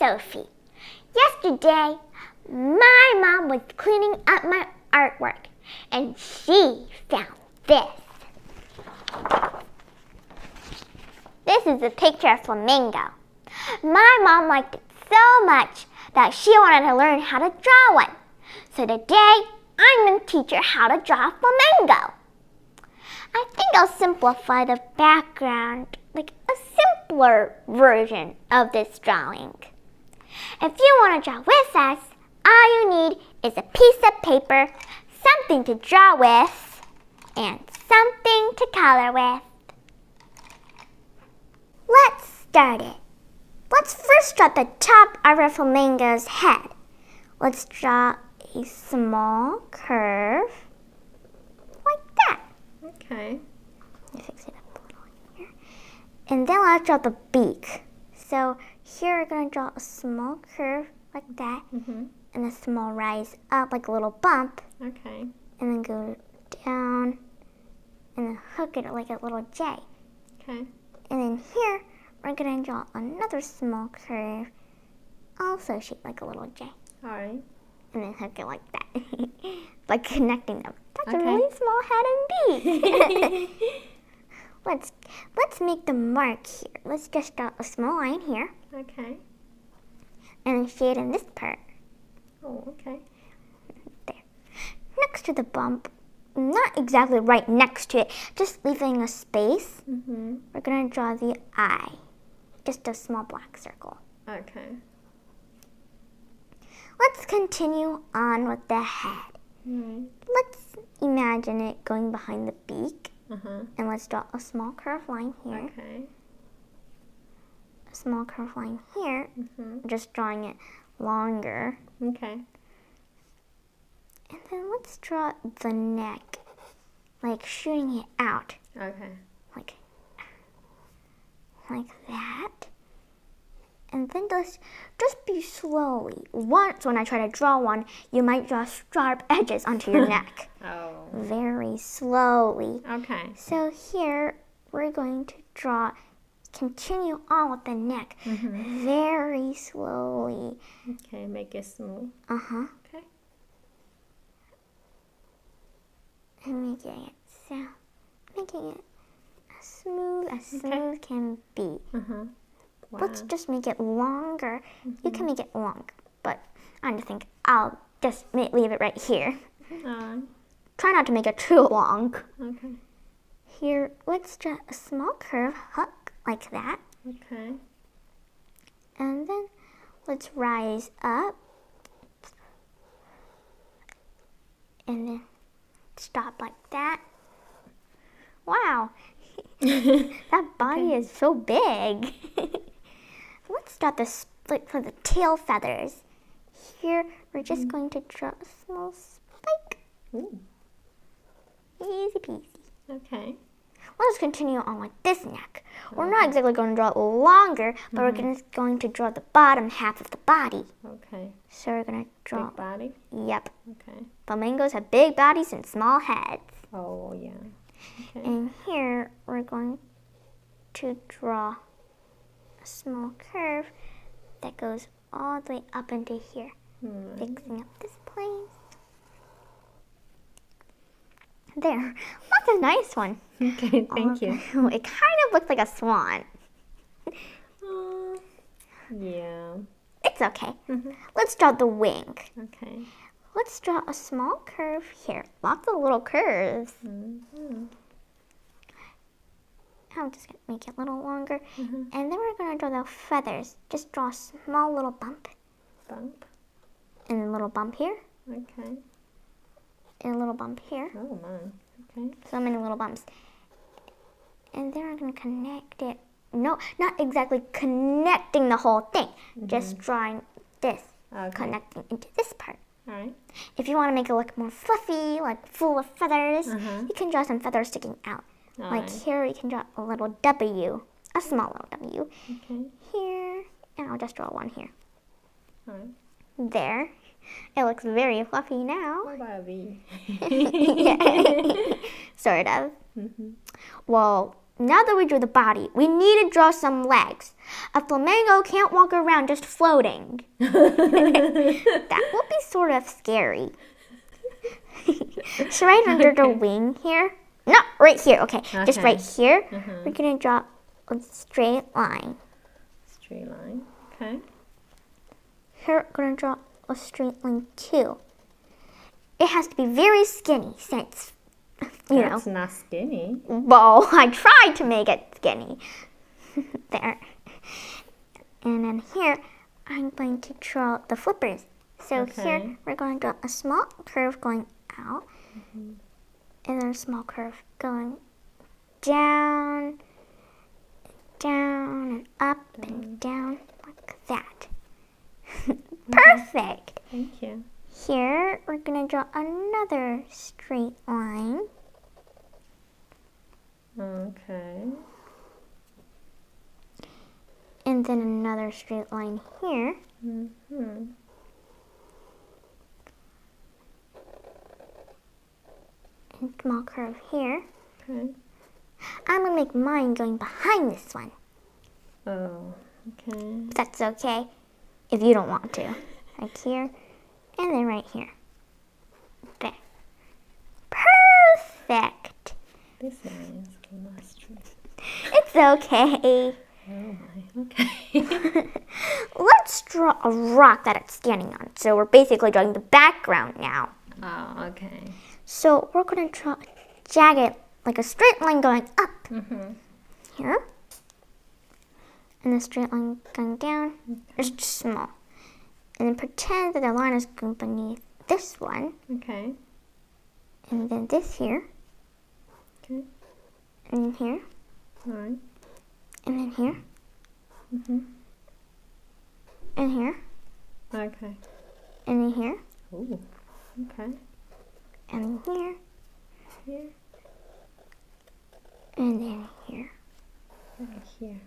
Sophie. Yesterday, my mom was cleaning up my artwork, and she found this. This is a picture of Flamingo. My mom liked it so much that she wanted to learn how to draw one. So today, I'm going to teach her how to draw a flamingo. I think I'll simplify the background, like a simpler version of this drawing. If you want to draw with us, all you need is a piece of paper, something to draw with, and something to color with. Let's start it. Let's first draw the top of our flamingo's head. Let's draw a small curve like that. Okay. Let me fix it up a little here. And then let's draw the beak. So here we're going to draw a small curve like that, and a small rise up like a little bump. Okay. And then go down and then hook it like a little J. Okay. And then here we're going to draw another small curve, also shaped like a little J. All right. And then hook it like that, like connecting them. That's Okay. a really small head and beak. Let's make the mark here. Let's just draw a small line here, Okay. and then shade in this part. Oh, okay. There. Next to the bump, not exactly right next to it, just leaving a space, we're going to draw the eye. Just a small black circle. Okay. Let's continue on with the head. Right. Let's imagine it going behind the beak. Uh-huh. And let's draw a small curved line here. Okay. A small curved line here. Just drawing it longer. Okay. And then let's draw the neck, like shooting it out. Okay. Like that. And then just be slowly. Once when I try to draw one, you might draw sharp edges onto your neck. Oh. Very slowly. Okay. So here we're going to continue on with the neck very slowly. Okay, make it smooth. Uh-huh. Okay. And making it as smooth can be. Wow. Let's just make it longer. You can make it long, but I just think I'll just leave it right here. Try not to make it too long. Okay. Here, let's draw a small curve hook like that. Okay. And then let's rise up. And then stop like that. Wow. That body is so big. Let's draw the split for the tail feathers. Here, we're just going to draw a small spike. Ooh. Easy peasy. Okay. Let's continue on with this neck. We're not exactly going to draw it longer, but we're just going to draw the bottom half of the body. Okay. So we're going to draw. Big body? Yep. Okay. Flamingos have big bodies and small heads. Oh, yeah. Okay. And here we're going to draw a small curve that goes all the way up into here. Fixing up this place. There. That's a nice one. Okay, thank you. It kind of looks like a swan. Yeah. It's okay. Let's draw the wing. Okay. Let's draw a small curve here. Lots of little curves. I'm just going to make it a little longer. And then we're going to draw the feathers. Just draw a small little bump. Bump. And a little bump here. Okay. And a little bump here. Oh, my. Okay. So many little bumps. And then we're going to connect it. No, not exactly connecting the whole thing. Just drawing this. Okay. Connecting into this part. All right. If you want to make it look more fluffy, like full of feathers, you can draw some feathers sticking out. All Like right. here, you can draw a little W, a small little W. Okay. Here, and I'll just draw one here. All right. There. It looks very fluffy now. What about a V? Sort of. Well, now that we drew the body, we need to draw some legs. A flamingo can't walk around just floating. That would be sort of scary. So right under the wing here. No, right here. Okay, just right here. We're going to draw a straight line. Straight line. Okay. Here we're going to draw a straight line too. It has to be very skinny since, you know. That's not skinny. Well, I tried to make it skinny. There. And then here, I'm going to draw the flippers. So here, we're going to draw a small curve going out. And then a small curve going down, down, and up, and down, like that. Perfect! Thank you. Here, we're going to draw another straight line. Okay. And then another straight line here. Mm-hmm. And small curve here. Okay. I'm going to make mine going behind this one. Oh, okay. That's okay if you don't want to. Like here, and then right here. There. Perfect! This line is not straight. It's okay. Oh my, okay. Let's draw a rock that it's standing on. So we're basically drawing the background now. Oh, okay. So we're going to draw a jagged, like a straight line going up here. And the straight line going down, just small. And then pretend that the line is going beneath this one. Okay. And then this here. Okay. And then here. All right. And then here. And here. Okay. And then here. Ooh. Okay. And then here. Here. And then here. Right here.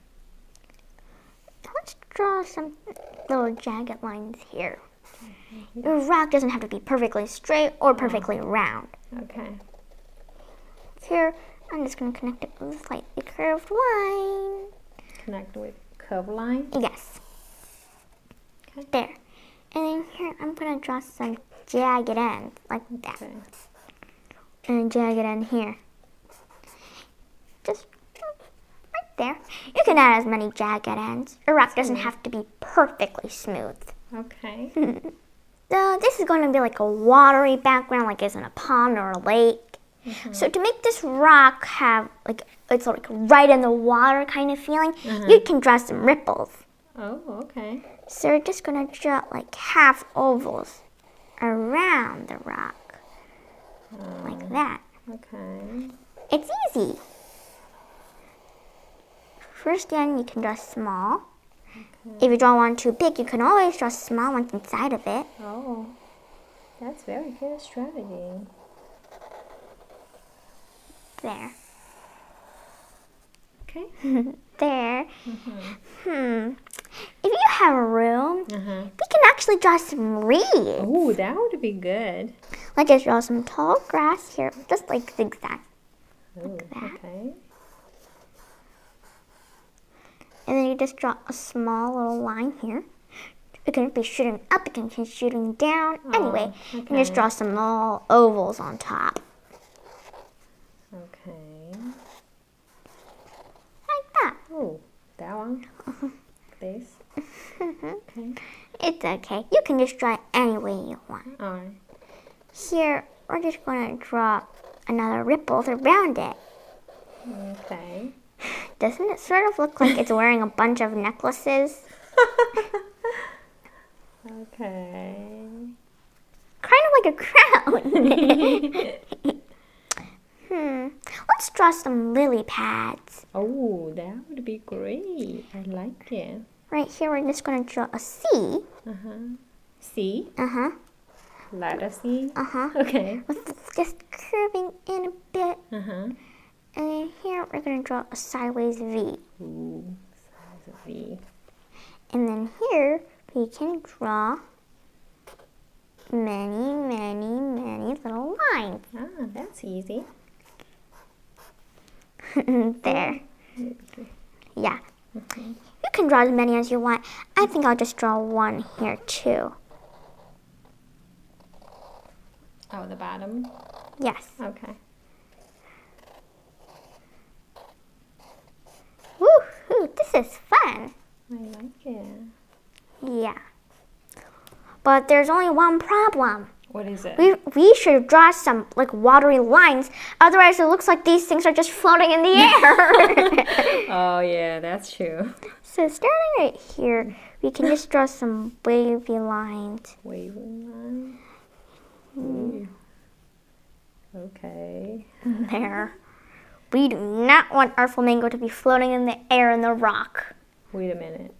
Let's draw some little jagged lines here. Your rock doesn't have to be perfectly straight or perfectly round. Okay. Here, I'm just going to connect it with a slightly curved line. Connect with curve line. Yes. Okay. There. And then here, I'm going to draw some jagged ends, like that. Okay. And a jagged end here. Just right there. You can add as many jagged ends. A rock doesn't have to be perfectly smooth. Okay. So this is going to be like a watery background, like it's in a pond or a lake. So to make this rock have like it's like right in the water kind of feeling, you can draw some ripples. Oh, okay. So we're just going to draw like half ovals around the rock, like that. Okay. It's easy. First one, you can draw small. If you draw one too big, you can always draw small ones inside of it. Oh, that's very good strategy. There. Okay. There. If you have room, we can actually draw some reeds. Oh, that would be good. Like just draw some tall grass here, just like zigzag. Oh, that. okay. And then you just draw a small little line here. It can be shooting up, it can be shooting down. Anyway, you can just draw some little ovals on top. Okay. Like that. Oh, that one. This. Okay. It's okay. You can just draw it any way you want. All right. Here, we're just going to draw another ripples around it. Okay. Doesn't it sort of look like it's wearing a bunch of necklaces? Okay. Kind of like a crown. Let's draw some lily pads. Oh, that would be great. I like it. Right here, we're just going to draw a C. C? Uh-huh. Letter C? Uh-huh. Okay. With just curving in a bit. Uh-huh. And then here, we're going to draw a sideways V. Ooh, size of V. And then here, we can draw many, many, many little lines. Ah, that's easy. There. Okay. Yeah. You can draw as many as you want. I think I'll just draw one here too. Oh, the bottom? Yes. Okay. Woohoo! This is fun. I like it. Yeah. But there's only one problem. What is it? We should draw some like watery lines. Otherwise, it looks like these things are just floating in the air. Oh, yeah, that's true. So starting right here, we can just draw some wavy lines. Wavy line. Ooh. Okay. There. We do not want our flamingo to be floating in the air in the rock. Wait a minute.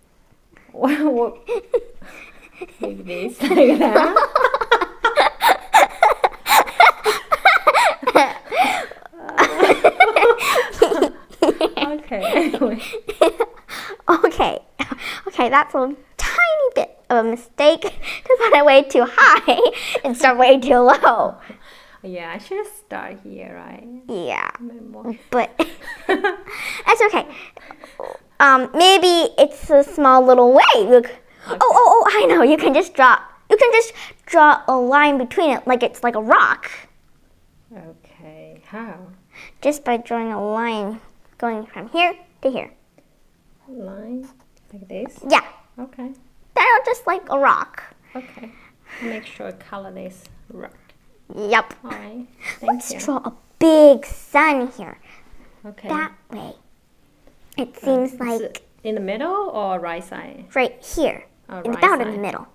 What? Like this? Like that? Okay. Anyway. Okay, that's a tiny bit of a mistake to put it way too high instead of way too low. Yeah, I should start here, right? Yeah, Remember. but that's okay. Maybe it's a small little wave. Look. Okay. Oh, I know. You can just draw a line between it like it's like a rock. Okay. How? Just by drawing a line going from here to here. Line like this? Yeah, Okay. that's just like a rock. Okay. Make sure color this right. Yep. All right. Thank Let's you. draw a big sun here. Okay. That way. It seems Is like it in the middle or right side? right here. Oh, In right about in side. the middle.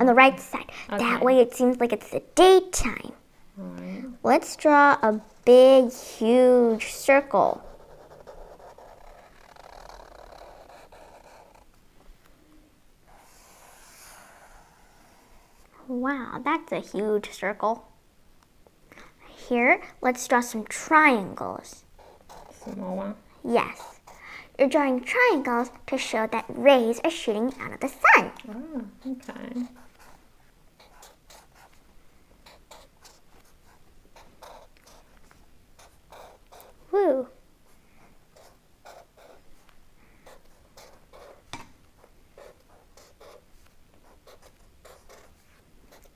On the right side. That Okay. way it seems like it's the daytime. All right. Let's draw a big, huge circle. Wow, that's a huge circle. Here, let's draw some triangles. Small one. Yes, you're drawing triangles to show that rays are shooting out of the sun. Oh, okay. Woo.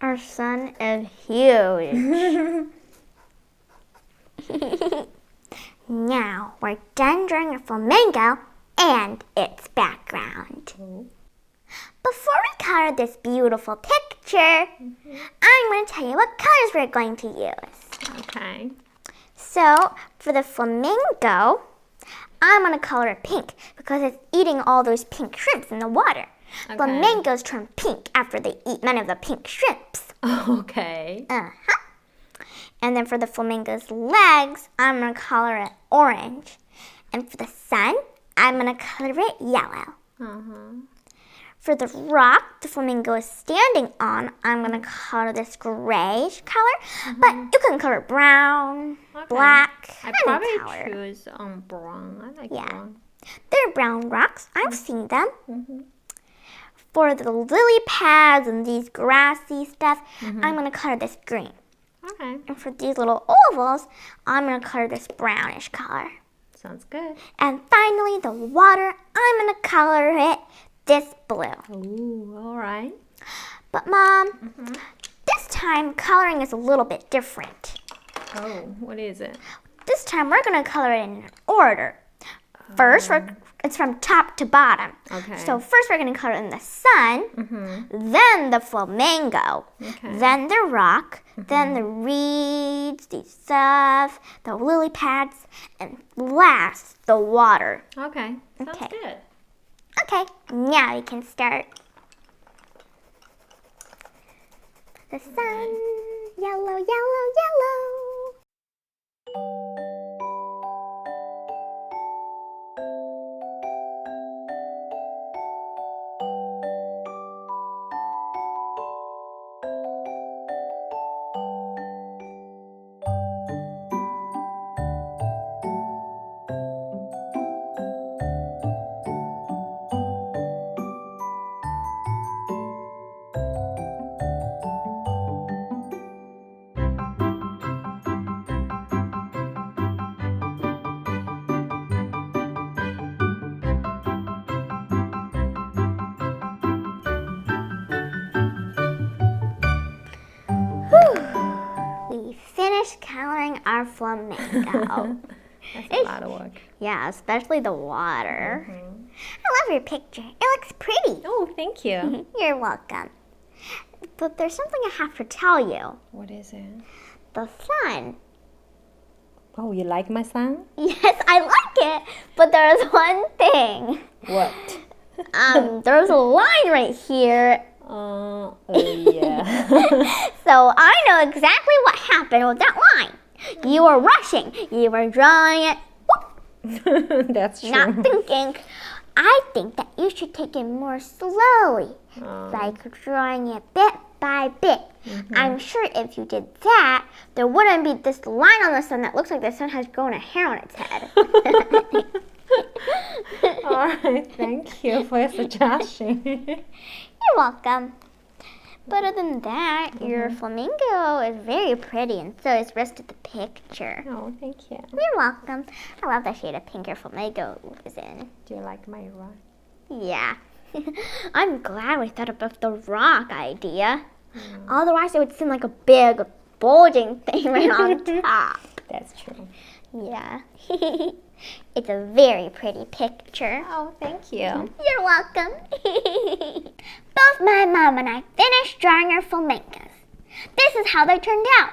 Our sun is huge. Now we're done drawing a flamingo and its background. Oh. Before we color this beautiful picture, I'm going to tell you what colors we're going to use. Okay. So, for the flamingo, I'm going to color it pink because it's eating all those pink shrimps in the water. Okay. Flamingos turn pink after they eat many of the pink shrimps. Okay. Uh-huh. And then for the flamingo's legs, I'm going to color it orange. And for the sun, I'm going to color it yellow. Uh-huh. For the rock the flamingo is standing on, I'm going to color this grayish color. But you can color brown, Okay. black, I any probably color. choose brown. I like Yeah. brown. They're brown rocks. I've seen them. Mm-hmm. For the lily pads and these grassy stuff, I'm going to color this green. Okay. And for these little ovals, I'm going to color this brownish color. Sounds good. And finally, the water, I'm going to color it this blue. Ooh, all right. But Mom, this time coloring is a little bit different. Oh, what is it? This time we're going to color it in order. First, it's from top to bottom. Okay. So first we're going to color in the sun, then the flamingo, Okay. then the rock, then the reeds, the stuff, the lily pads, and last, the water. Okay. Sounds Okay. good. Okay, now we can start. The sun, yellow, yellow, yellow. drawing our flamingo. That's a lot of work. Yeah, especially the water. I love your picture. It looks pretty. Oh, thank you. You're welcome. But there's something I have to tell you. What is it? The sun. Oh, you like my son? Yes, I like it. But there's one thing. What? There's a line right here. Yeah. So I know exactly what happened with that line. You were rushing. You were drawing it. Whoop, That's true. not thinking. I think that you should take it more slowly. Like drawing it bit by bit. I'm sure if you did that, there wouldn't be this line on the sun that looks like the sun has grown a hair on its head. All right, thank you for your suggestion. You're welcome. But other than that, your flamingo is very pretty, and so is the rest of the picture. Oh, thank you. You're welcome. I love the shade of pink your flamingo is in. Do you like my rock? Yeah. I'm glad we thought about the rock idea. Otherwise, it would seem like a big, bulging thing right on top. That's true. Yeah. It's a very pretty picture. Oh, thank you. You're welcome. Both my mom and I finished drawing our flamingos. This is how they turned out.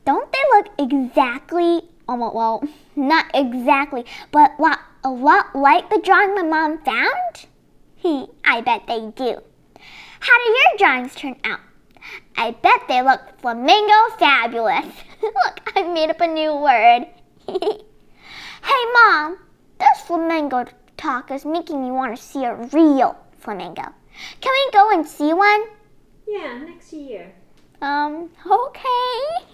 Don't they look exactly, well, not exactly, but a lot like the drawing my mom found? I bet they do. How do your drawings turn out? I bet they look flamingo fabulous. Look, I made up a new word. Hey, Mom, this flamingo talk is making me want to see a real flamingo. Can we go and see one? Yeah, next year. Okay.